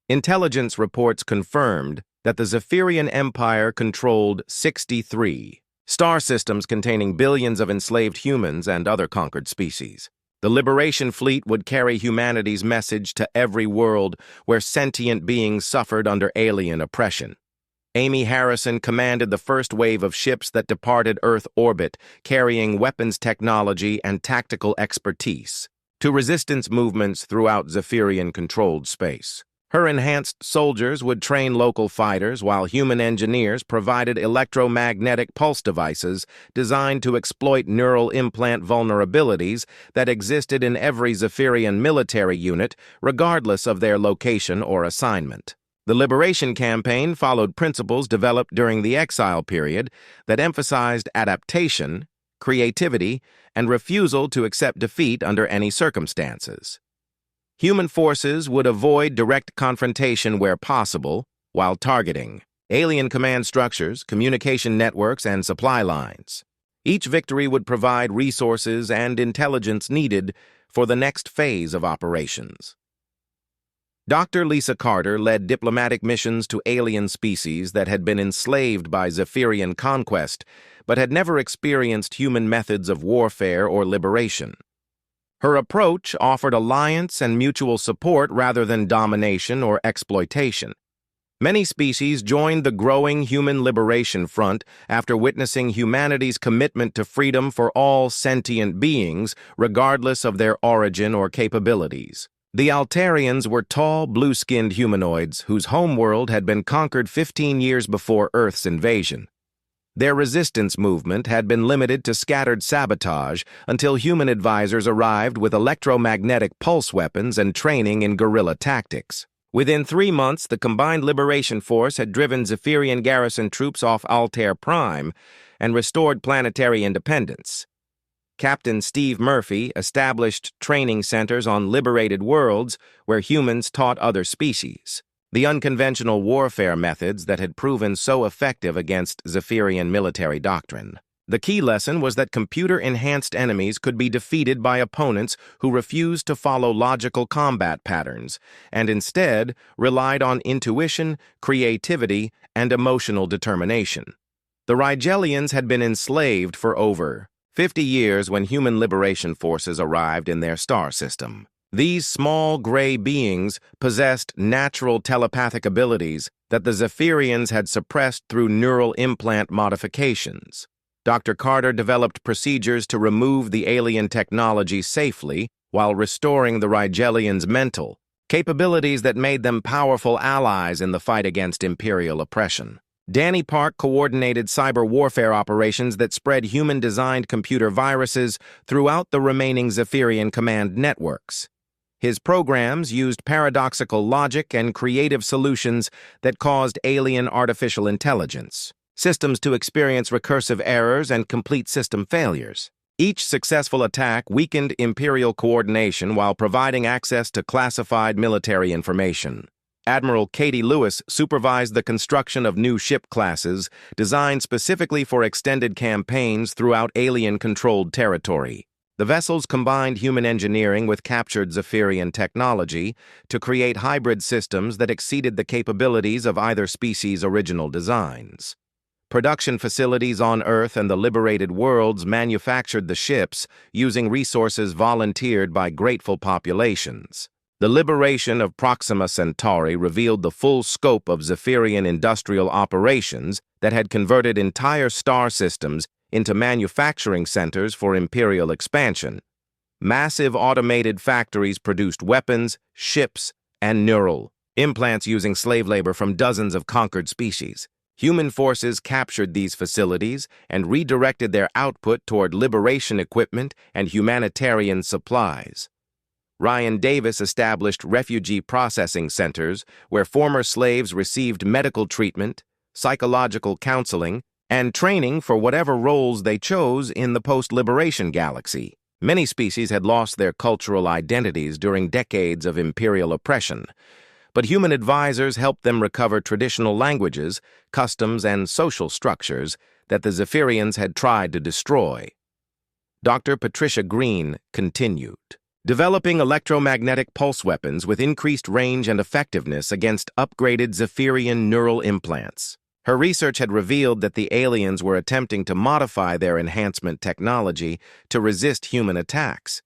Speaker 1: Intelligence reports confirmed that the Zephyrian Empire controlled 63 star systems containing billions of enslaved humans and other conquered species. The Liberation Fleet would carry humanity's message to every world where sentient beings suffered under alien oppression. Amy Harrison commanded the first wave of ships that departed Earth orbit, carrying weapons technology and tactical expertise to resistance movements throughout Zephyrian-controlled space. Her enhanced soldiers would train local fighters, while human engineers provided electromagnetic pulse devices designed to exploit neural implant vulnerabilities that existed in every Zephyrian military unit, regardless of their location or assignment. The Liberation Campaign followed principles developed during the exile period that emphasized adaptation, creativity, and refusal to accept defeat under any circumstances. Human forces would avoid direct confrontation where possible, while targeting alien command structures, communication networks, and supply lines. Each victory would provide resources and intelligence needed for the next phase of operations. Dr. Lisa Carter led diplomatic missions to alien species that had been enslaved by Zephyrian conquest, but had never experienced human methods of warfare or liberation. Her approach offered alliance and mutual support rather than domination or exploitation. Many species joined the growing Human Liberation Front after witnessing humanity's commitment to freedom for all sentient beings, regardless of their origin or capabilities. The Altarians were tall, blue-skinned humanoids whose homeworld had been conquered 15 years before Earth's invasion. Their resistance movement had been limited to scattered sabotage until human advisors arrived with electromagnetic pulse weapons and training in guerrilla tactics. Within 3 months, the combined Liberation Force had driven Zephyrian garrison troops off Altair Prime and restored planetary independence. Captain Steve Murphy established training centers on liberated worlds where humans taught other species the unconventional warfare methods that had proven so effective against Zephyrian military doctrine. The key lesson was that computer-enhanced enemies could be defeated by opponents who refused to follow logical combat patterns and instead relied on intuition, creativity, and emotional determination. The Rigelians had been enslaved for over 50 years when human liberation forces arrived in their star system. These small gray beings possessed natural telepathic abilities that the Zephyrians had suppressed through neural implant modifications. Dr. Carter developed procedures to remove the alien technology safely while restoring the Rigelians' mental capabilities that made them powerful allies in the fight against Imperial oppression. Danny Park coordinated cyber warfare operations that spread human-designed computer viruses throughout the remaining Zephyrian command networks. His programs used paradoxical logic and creative solutions that caused alien artificial intelligence systems to experience recursive errors and complete system failures. Each successful attack weakened Imperial coordination while providing access to classified military information. Admiral Katie Lewis supervised the construction of new ship classes designed specifically for extended campaigns throughout alien-controlled territory. The vessels combined human engineering with captured Zephyrian technology to create hybrid systems that exceeded the capabilities of either species' original designs. Production facilities on Earth and the liberated worlds manufactured the ships using resources volunteered by grateful populations. The liberation of Proxima Centauri revealed the full scope of Zephyrian industrial operations that had converted entire star systems into manufacturing centers for Imperial expansion. Massive automated factories produced weapons, ships, and neural implants using slave labor from dozens of conquered species. Human forces captured these facilities and redirected their output toward liberation equipment and humanitarian supplies. Ryan Davis established refugee processing centers where former slaves received medical treatment, psychological counseling, and training for whatever roles they chose in the post-liberation galaxy. Many species had lost their cultural identities during decades of imperial oppression, but human advisors helped them recover traditional languages, customs, and social structures that the Zephyrians had tried to destroy. Dr. Patricia Green continued, developing electromagnetic pulse weapons with increased range and effectiveness against upgraded Zephyrian neural implants. Her research had revealed that the aliens were attempting to modify their enhancement technology to resist human attacks.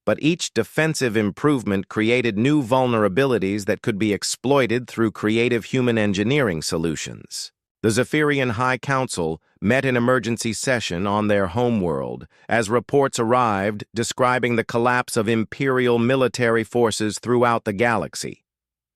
Speaker 1: But each defensive improvement created new vulnerabilities that could be exploited through creative human engineering solutions. The Zephyrian High Council met in emergency session on their homeworld as reports arrived describing the collapse of Imperial military forces throughout the galaxy.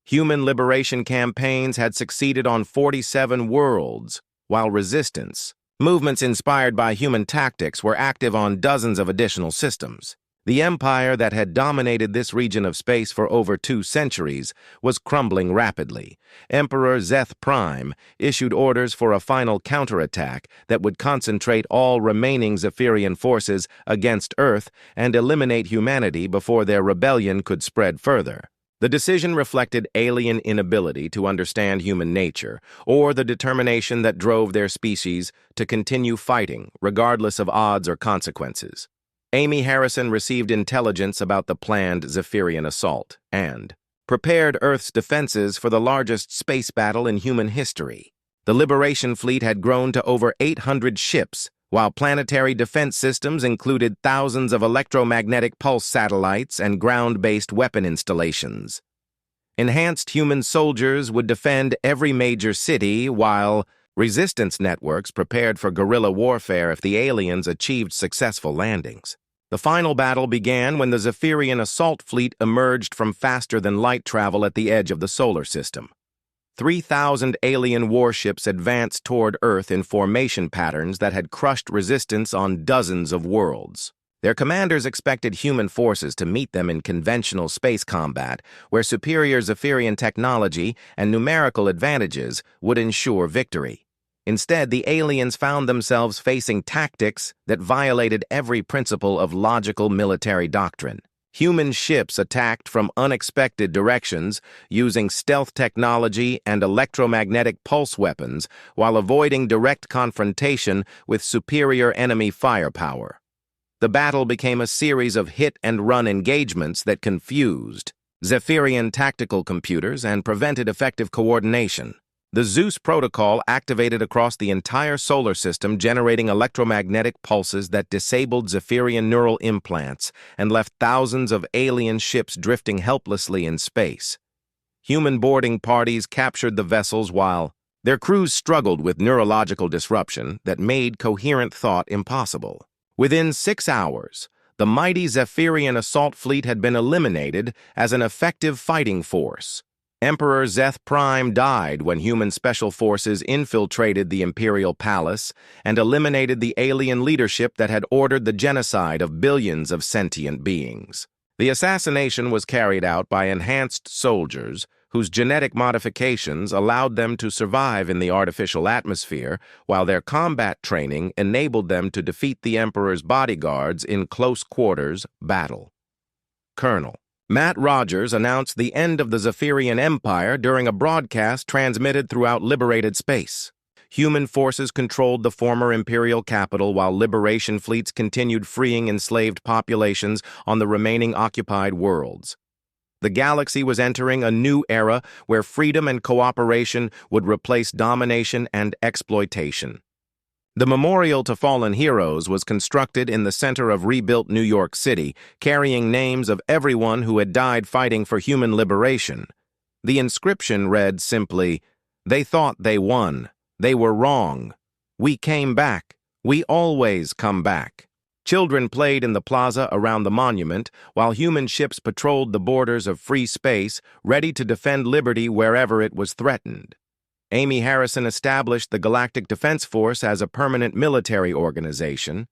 Speaker 1: Human liberation campaigns had succeeded on 47 worlds, while resistance movements inspired by human tactics were active on dozens of additional systems. The empire that had dominated this region of space for over 2 centuries was crumbling rapidly. Emperor Zeth Prime issued orders for a final counterattack that would concentrate all remaining Zephyrian forces against Earth and eliminate humanity before their rebellion could spread further. The decision reflected alien inability to understand human nature, or the determination that drove their species to continue fighting, regardless of odds or consequences. Amy Harrison received intelligence about the planned Zephyrian assault and prepared Earth's defenses for the largest space battle in human history. The Liberation Fleet had grown to over 800 ships, while planetary defense systems included thousands of electromagnetic pulse satellites and ground-based weapon installations. Enhanced human soldiers would defend every major city, while resistance networks prepared for guerrilla warfare if the aliens achieved successful landings. The final battle began when the Zephyrian assault fleet emerged from faster-than-light travel at the edge of the solar system. 3,000 alien warships advanced toward Earth in formation patterns that had crushed resistance on dozens of worlds. Their commanders expected human forces to meet them in conventional space combat, where superior Zephyrian technology and numerical advantages would ensure victory. Instead, the aliens found themselves facing tactics that violated every principle of logical military doctrine. Human ships attacked from unexpected directions using stealth technology and electromagnetic pulse weapons while avoiding direct confrontation with superior enemy firepower. The battle became a series of hit-and-run engagements that confused Zephyrian tactical computers and prevented effective coordination. The Zeus protocol activated across the entire solar system, generating electromagnetic pulses that disabled Zephyrian neural implants and left thousands of alien ships drifting helplessly in space. Human boarding parties captured the vessels while their crews struggled with neurological disruption that made coherent thought impossible. Within 6 hours, the mighty Zephyrian assault fleet had been eliminated as an effective fighting force. Emperor Zeth Prime died when human special forces infiltrated the Imperial Palace and eliminated the alien leadership that had ordered the genocide of billions of sentient beings. The assassination was carried out by enhanced soldiers whose genetic modifications allowed them to survive in the artificial atmosphere, while their combat training enabled them to defeat the Emperor's bodyguards in close-quarters battle. Colonel Matt Rogers announced the end of the Zephyrian Empire during a broadcast transmitted throughout liberated space. Human forces controlled the former imperial capital while liberation fleets continued freeing enslaved populations on the remaining occupied worlds. The galaxy was entering a new era where freedom and cooperation would replace domination and exploitation. The memorial to fallen heroes was constructed in the center of rebuilt New York City, carrying names of everyone who had died fighting for human liberation. The inscription read simply, "They thought they won. They were wrong. We came back. We always come back." Children played in the plaza around the monument, while human ships patrolled the borders of free space, ready to defend liberty wherever it was threatened. Amy Harrison established the Galactic Defense Force as a permanent military organization,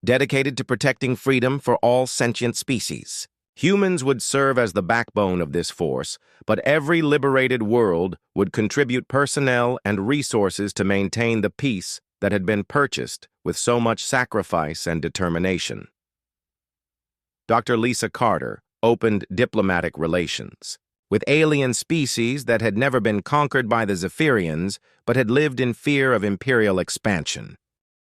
Speaker 1: dedicated to protecting freedom for all sentient species. Humans would serve as the backbone of this force, but every liberated world would contribute personnel and resources to maintain the peace that had been purchased with so much sacrifice and determination. Dr. Lisa Carter opened diplomatic relations with alien species that had never been conquered by the Zephyrians but had lived in fear of imperial expansion.